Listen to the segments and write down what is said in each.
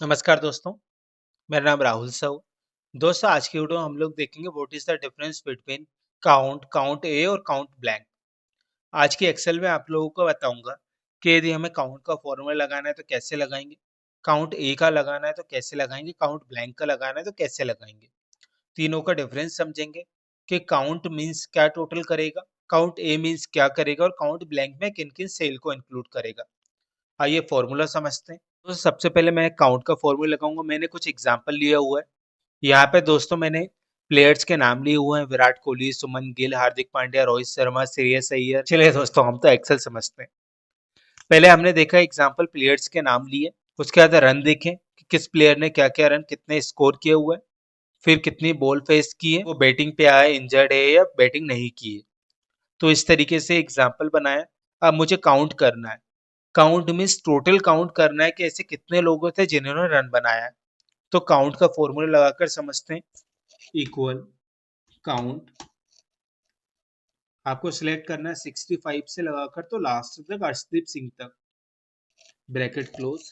नमस्कार दोस्तों, मेरा नाम राहुल साहू। दोस्तों आज की वीडियो में हम लोग देखेंगे what is the difference between count, count A और काउंट ब्लैंक। आज की एक्सेल में आप लोगों को बताऊंगा कि यदि हमें काउंट का फॉर्मूला लगाना है तो कैसे लगाएंगे, काउंट ए का लगाना है तो कैसे लगाएंगे, काउंट ब्लैंक का लगाना है तो कैसे लगाएंगे। तीनों का डिफरेंस समझेंगे कि काउंट मीन्स क्या टोटल करेगा, काउंट ए मीन्स क्या करेगा और काउंट ब्लैंक में किन किन सेल को इंक्लूड करेगा। आइए फॉर्मूला समझते हैं। तो सबसे पहले मैं काउंट का फॉर्मूला लगाऊंगा। मैंने कुछ एग्जांपल लिया हुआ है। यहाँ पे दोस्तों मैंने प्लेयर्स के नाम लिए हुए हैं: विराट कोहली, सुमन गिल, हार्दिक पांड्या, रोहित शर्मा, श्रेयस अय्यर। चलिए दोस्तों हम तो एक्सेल समझते हैं। पहले हमने देखा एग्जांपल प्लेयर्स के नाम लिए, उसके बाद रन देखें कि किस प्लेयर ने क्या क्या रन, कितने स्कोर किए हुए हैं, फिर कितनी बॉल फेस की है, वो बैटिंग पे आया, इंजर्ड है या बैटिंग नहीं की है। तो इस तरीके से एग्जाम्पल बनाया। अब मुझे काउंट करना है। काउंट मीन्स टोटल काउंट करना है कि ऐसे कितने लोगों थे जिन्होंने रन बनाया है। तो काउंट का फॉर्मूला लगाकर समझते हैं। इक्वल काउंट, आपको सिलेक्ट करना है 65 से लगाकर तो लास्ट तक अर्शदीप सिंह तक, ब्रैकेट क्लोज।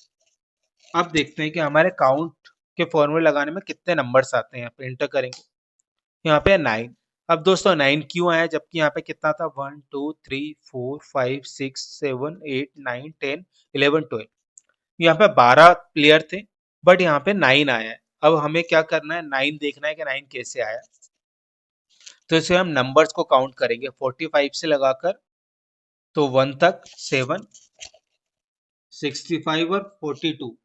अब देखते हैं कि हमारे काउंट के फॉर्मूले लगाने में कितने नंबर्स आते हैं। यहाँ पे एंटर करेंगे, यहाँ पे 9। अब दोस्तों 9 क्यों आया जबकि यहाँ पे कितना था, 1 2 3 4 5 6 7 8 9 10 11 12। यहाँ पे 12 प्लेयर थे बट यहाँ पे 9 आया है। अब हमें क्या करना है, 9 देखना है कि 9 कैसे आया। तो इसे हम नंबर्स को काउंट करेंगे 45 से लगाकर तो 1 तक, 7, 65 और 42।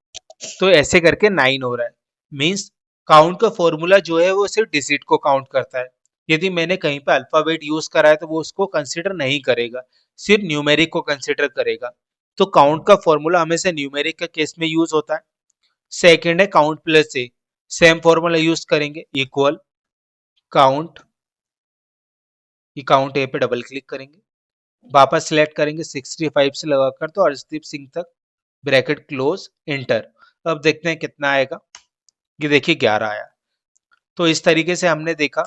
तो ऐसे करके 9 हो रहा है। मीन्स काउंट का फॉर्मूला जो है वो सिर्फ डिजिट को काउंट करता है। यदि मैंने कहीं पे अल्फाबेट यूज करा है तो वो उसको कंसिडर नहीं करेगा, सिर्फ न्यूमेरिक को कंसिडर करेगा। तो काउंट का फॉर्मूला हमेशा न्यूमेरिक के केस में यूज होता है। सेकेंड है काउंट प्लस ए, सेम फॉर्मूला यूज करेंगे, इक्वल काउंट, ये काउंट ए पे डबल क्लिक करेंगे, वापस सिलेक्ट करेंगे 65 से लगाकर तो अर्शदीप सिंह तक, ब्रैकेट क्लोज, एंटर। अब देखते हैं कितना आएगा। ये देखिए 11 आया। तो इस तरीके से हमने देखा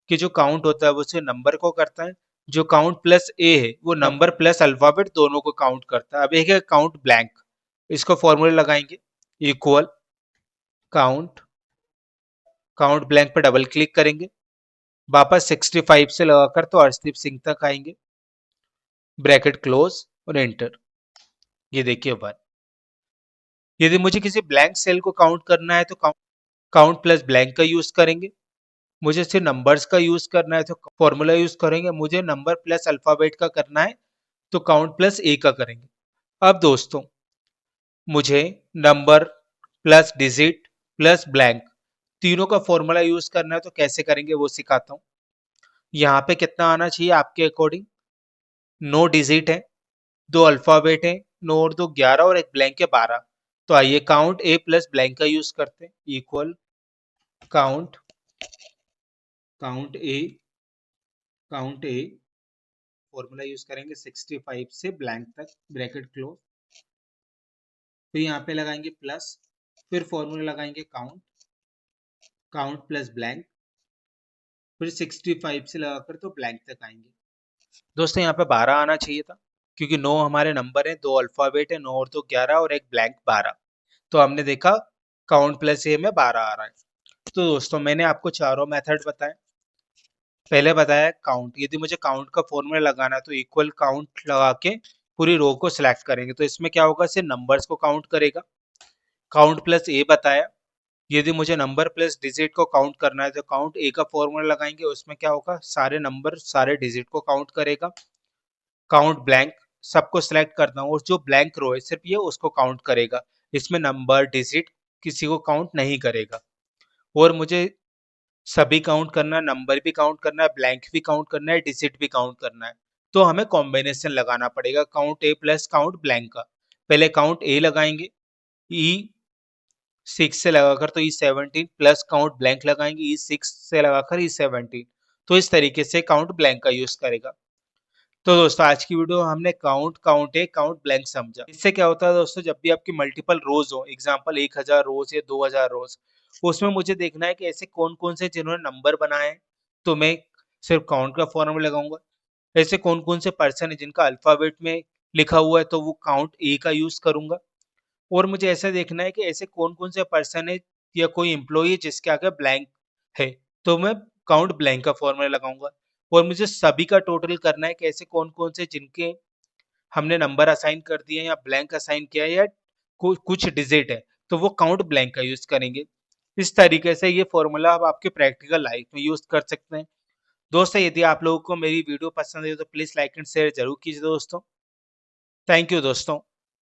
कि जो काउंट होता है वो सिर्फ नंबर को करता है, जो काउंट प्लस ए है वो नंबर प्लस अल्फाबेट दोनों को काउंट करता है। अब एक है काउंट ब्लैंक, इसको फॉर्मूले लगाएंगे, इक्वल काउंट, काउंट ब्लैंक पर डबल क्लिक करेंगे, वापस 65 से लगाकर तो अर्शदीप सिंह तक आएंगे, ब्रैकेट क्लोज और एंटर। ये देखिए 1। यदि मुझे किसी ब्लैंक सेल को काउंट करना है तो काउंट प्लस ब्लैंक का यूज करेंगे। मुझे सिर्फ नंबर्स का यूज करना है तो फॉर्मूला यूज करेंगे। मुझे नंबर प्लस अल्फाबेट का करना है तो काउंट प्लस ए का करेंगे। अब दोस्तों मुझे number plus digit plus blank तीनों का फॉर्मूला यूज करना है तो कैसे करेंगे वो सिखाता हूँ। यहाँ पे कितना आना चाहिए आपके अकॉर्डिंग, 9 डिजिट है, 2 अल्फाबेट है, 9 और 2 11 और एक ब्लैंक है 12। तो आइए काउंट ए प्लस ब्लैंक का यूज करते हैं, इक्वल काउंट, काउंट ए, काउंट ए, फॉर्मूला यूज करेंगे 65 से ब्लैंक तक, ब्रैकेट क्लोज। फिर यहाँ पे लगाएंगे प्लस, फिर फॉर्मूला लगाएंगे काउंट, काउंट प्लस ब्लैंक, फिर 65 से लगाकर तो ब्लैंक तक आएंगे। दोस्तों यहाँ पे 12 आना चाहिए था क्योंकि 9 हमारे नंबर है, 2 अल्फाबेट है, 9 और 2 11 और एक ब्लैंक 12। तो हमने देखा काउंट प्लस ए में 12 आ रहा है। तो दोस्तों मैंने आपको चारों मेथड बताए। पहले बताया काउंट, यदि मुझे काउंट का फॉर्मूला लगाना है तो इक्वल काउंट लगा के पूरी रो को सिलेक्ट करेंगे तो इसमें क्या होगा, सिर्फ नंबर्स को काउंट करेगा। काउंट प्लस ए बताया, यदि मुझे नंबर प्लस डिजिट को काउंट करना है तो काउंट ए का फॉर्मूला लगाएंगे, उसमें क्या होगा, सारे नंबर सारे डिजिट को काउंट करेगा। काउंट ब्लैंक, सबको सिलेक्ट करना हूँ और जो ब्लैंक रो है सिर्फ ये उसको काउंट करेगा, इसमें नंबर डिजिट किसी को काउंट नहीं करेगा। और मुझे सभी काउंट करना है, नंबर भी काउंट करना है, ब्लैंक भी काउंट करना है, डिजिट भी काउंट करना है। तो हमें कॉम्बिनेशन लगाना पड़ेगा काउंट ए प्लस काउंट ब्लैंक का। पहले काउंट ए लगाएंगे, ई 6 से लगाकर तो E17 प्लस काउंट ब्लैंक लगाएंगे E6 से लगाकर E17। तो इस तरीके से काउंट ब्लैंक का यूज करेगा। तो दोस्तों आज की वीडियो हमने काउंट, काउंट ए, काउंट ब्लैंक समझा। इससे क्या होता है दोस्तों, जब भी आपकी मल्टीपल रोज हो, एग्जांपल 1000 रोज या 2000 रोज, उसमें मुझे देखना है कि ऐसे कौन कौन से जिन्होंने नंबर बनाए हैं तो मैं सिर्फ काउंट का फॉर्मूला लगाऊंगा। ऐसे कौन कौन से पर्सन है जिनका अल्फाबेट में लिखा हुआ है तो वो काउंट ए का यूज करूंगा। और मुझे ऐसा देखना है कि ऐसे कौन-कौन से पर्सन है या कोई एम्प्लॉयी है जिसके आगे ब्लैंक है, तो मैं काउंट ब्लैंक का फॉर्मूला लगाऊँगा। और मुझे सभी का टोटल करना है कि ऐसे कौन-कौन से जिनके हमने नंबर असाइन कर दिए हैं या ब्लैंक असाइन किया है या कुछ डिजिट है, तो वो काउंट ब्लैंक का यूज़ करेंगे। इस तरीके से ये फॉर्मूला आप आपके प्रैक्टिकल लाइफ में यूज़ कर सकते हैं। दोस्तों, यदि आप लोगों को मेरी वीडियो पसंद है तो प्लीज़ लाइक एंड शेयर ज़रूर कीजिए दोस्तों। थैंक यू दोस्तों।